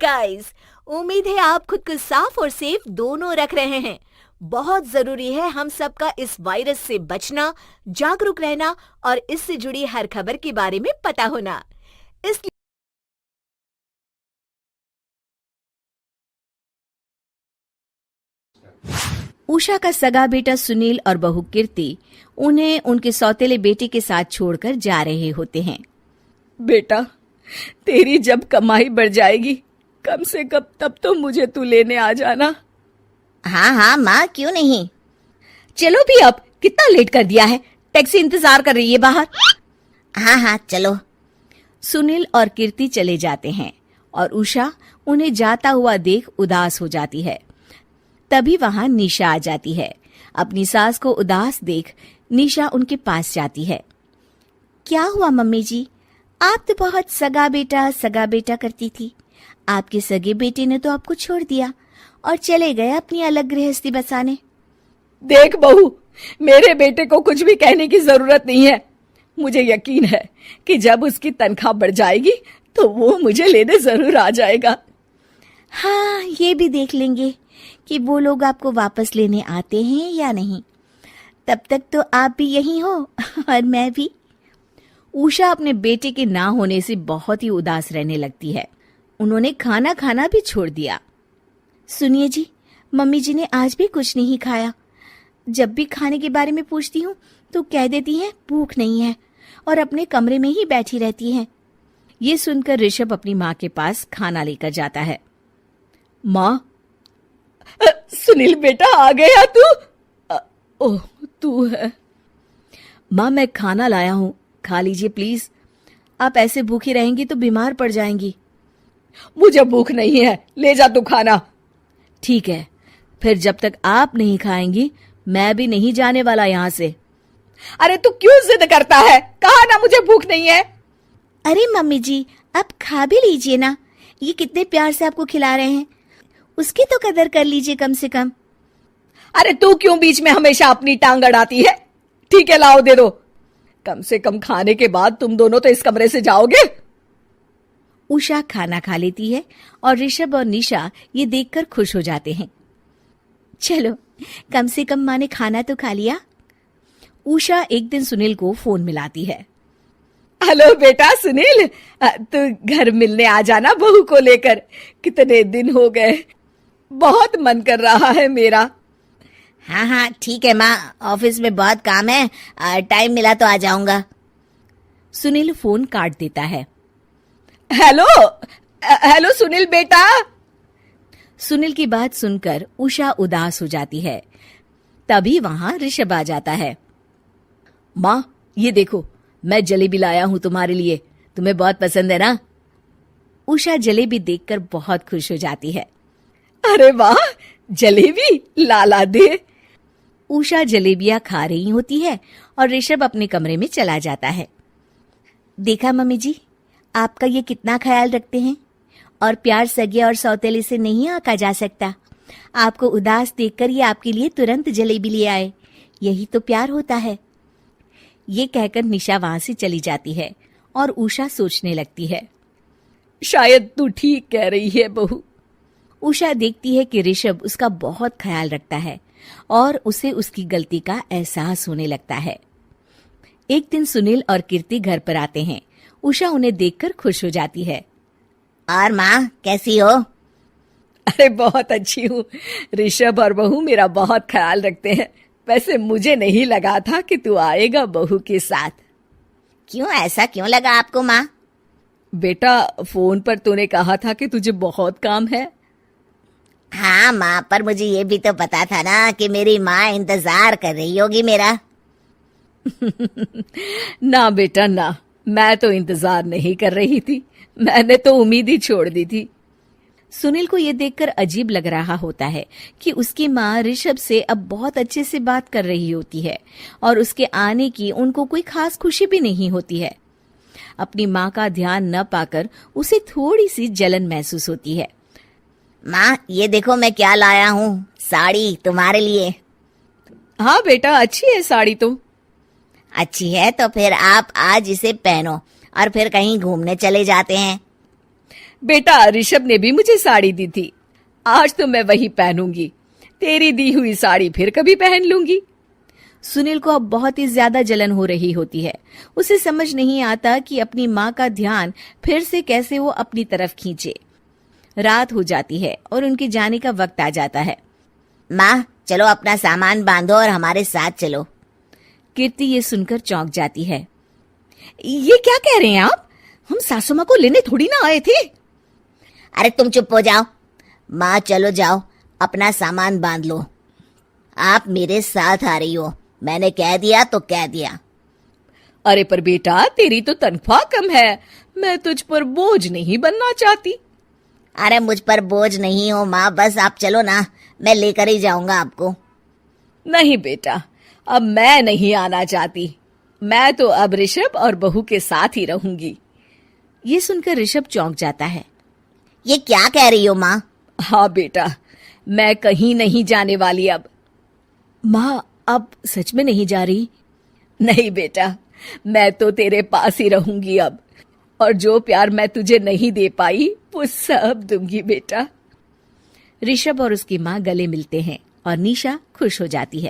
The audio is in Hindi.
गाइस, उम्मीद है आप खुद को साफ और सेफ दोनों रख रहे हैं। बहुत जरूरी है हम सबका इस वायरस से बचना, जागरूक रहना और इससे जुड़ी हर खबर के बारे में पता होना। इसलिए उषा का सगा बेटा सुनील और बहू कीर्ति उन्हें उनके सौतेले बेटे के साथ छोड़कर जा रहे होते हैं। बेटा, तेरी जब कमाई बढ़ जाएगी कम से कम तब तो मुझे तू लेने आ जाना। हाँ हाँ माँ, क्यों नहीं। चलो भी, अब कितना लेट कर दिया है, टैक्सी इंतजार कर रही है बाहर। हाँ हाँ चलो। सुनील और कीर्ति चले जाते हैं और उषा उन्हें जाता हुआ देख उदास हो जाती है। तभी वहां निशा आ जाती है। अपनी सास को उदास देख निशा उनके पास जाती है। क्या हुआ मम्मी जी, आप तो बहुत सगा बेटा करती थी। आपके सगे बेटे ने तो आपको छोड़ दिया और चले गए अपनी अलग गृहस्थी बसाने। देख बहू, मेरे बेटे को कुछ भी कहने की जरूरत नहीं है। मुझे यकीन है कि जब उसकी तनख्वाह बढ़ जाएगी तो वो मुझे लेने जरूर आ जाएगा। हाँ, ये भी देख लेंगे कि वो लोग आपको वापस लेने आते हैं या नहीं। तब तक तो आप भी यहीं हो और मैं भी। उषा अपने बेटे के ना होने से बहुत ही उदास रहने लगती है। उन्होंने खाना खाना भी छोड़ दिया। सुनिए जी, मम्मी जी ने आज भी कुछ नहीं खाया। जब भी खाने के बारे में पूछती हूँ तो कह देती हैं भूख नहीं है और अपने कमरे में ही बैठी रहती हैं। ये सुनकर ऋषभ अपनी माँ के पास खाना लेकर जाता है। माँ, सुनील बेटा आ गया तू? ओह, तू है। माँ, मैं खाना लाया हूँ, खा लीजिए प्लीज। आप ऐसे भूखी रहेंगी तो बीमार पड़ जाएंगी। मुझे भूख नहीं है, ले जा तू खाना। ठीक है, फिर जब तक आप नहीं खाएंगी मैं भी नहीं जाने वाला यहाँ से। अरे तू क्यों जिद करता है? कहा ना मुझे भूख नहीं है। अरे मम्मी जी, आप खा भी लीजिए ना, ये कितने प्यार से आपको खिला रहे हैं, उसकी तो कदर कर लीजिए कम से कम। अरे तू क्यों बीच में हमेशा अपनी टांग अड़ाती है? ठीक है, लाओ दे दो। कम से कम खाने के बाद तुम दोनों तो इस कमरे से जाओगे। उषा खाना खा लेती है और ऋषभ और निशा ये देखकर खुश हो जाते हैं। चलो, कम से कम माँ ने खाना तो खा लिया। उषा एक दिन सुनील को फोन मिलाती है। हेलो बेटा सुनील, तू घर मिलने आ जाना बहू को लेकर। कितने दिन हो गए, बहुत मन कर रहा है मेरा। हाँ हाँ ठीक है माँ, ऑफिस में बहुत काम है, टाइम मिला तो आ जाऊंगा। सुनील फोन काट देता है। हेलो सुनील बेटा। सुनील की बात सुनकर उषा उदास हो जाती है। तभी वहां ऋषभ आ जाता है। माँ, ये देखो, मैं जलेबी लाया हूं तुम्हारे लिए, तुम्हें बहुत पसंद है ना? उषा जलेबी देखकर बहुत खुश हो जाती है। अरे वाह, जलेबी ला दे। उषा जलेबियां खा रही होती है और ऋषभ अपने कमरे में चला जाता है। देखा मम्मी जी, आपका ये कितना ख्याल रखते हैं, और प्यार सगे और सौतेले से नहीं आंका जा सकता। आपको उदास देखकर ये आपके लिए तुरंत जलेबी ले आए, यही तो प्यार होता है। ये कहकर निशा वहां से चली जाती है और उषा सोचने लगती है, शायद तू ठीक कह रही है बहू। उषा देखती है कि ऋषभ उसका बहुत ख्याल रखता है और उसे उसकी गलती का एहसास होने लगता है। एक दिन सुनील और कीर्ति घर पर आते हैं। उषा उन्हें देखकर खुश हो जाती है। और माँ, कैसी हो? अरे बहुत अच्छी हूँ। ऋषभ और बहू मेरा बहुत ख्याल रखते हैं। वैसे मुझे नहीं लगा था कि तू आएगा बहू के साथ। क्यों, ऐसा क्यों लगा आपको माँ? बेटा, फोन पर तूने कहा था कि तुझे बहुत काम है। हाँ माँ, पर मुझे ये भी तो पता था ना कि मेरी माँ इंतजार कर रही होगी मेरा। ना बेटा ना, मैं तो इंतजार नहीं कर रही थी, मैंने तो उम्मीद ही छोड़ दी थी। सुनील को ये देखकर अजीब लग रहा होता है कि उसकी माँ ऋषभ से अब बहुत अच्छे से बात कर रही होती है और उसके आने की उनको कोई खास खुशी भी नहीं होती है। अपनी माँ का ध्यान न पाकर उसे थोड़ी सी जलन महसूस होती है। माँ, ये देखो मैं क्या लाया हूँ, साड़ी तुम्हारे लिए। हाँ बेटा, अच्छी है साड़ी तो। अच्छी है तो फिर आप आज इसे पहनो और फिर कहीं घूमने चले जाते हैं। बेटा ऋषभ ने भी मुझे साड़ी दी थी, आज तो मैं वही पहनूंगी। तेरी दी हुई साड़ी फिर कभी पहन लूंगी। सुनील को अब बहुत ही ज्यादा जलन हो रही होती है। उसे समझ नहीं आता कि अपनी माँ का ध्यान फिर से कैसे वो अपनी तरफ खींचे। रात हो जाती है और उनके जाने का वक्त आ जाता है। माँ चलो अपना सामान बांधो और हमारे साथ चलो। कीर्ति ये सुनकर चौंक जाती है। ये क्या कह रहे हैं आप? हम सासू माँ को लेने थोड़ी ना आए थे। अरे तुम चुप हो जाओ। माँ चलो जाओ, अपना सामान बांध लो। आप मेरे साथ आ रही हो, मैंने कह दिया तो कह दिया। अरे पर बेटा तेरी तो तनख्वाह कम है, मैं तुझ पर बोझ नहीं बनना चाहती। अरे मुझ पर बोझ नहीं हो माँ, बस आप चलो ना, मैं लेकर ही जाऊंगा आपको। नहीं बेटा, अब मैं नहीं आना चाहती। मैं तो अब ऋषभ और बहू के साथ ही रहूंगी। ये सुनकर ऋषभ चौंक जाता है। ये क्या कह रही हो माँ? हाँ बेटा, मैं कहीं नहीं जाने वाली अब। माँ अब सच में नहीं जा रही? नहीं बेटा, मैं तो तेरे पास ही रहूंगी अब, और जो प्यार मैं तुझे नहीं दे पाई वो सब दूंगी बेटा। ऋषभ और उसकी माँ गले मिलते हैं और निशा खुश हो जाती है।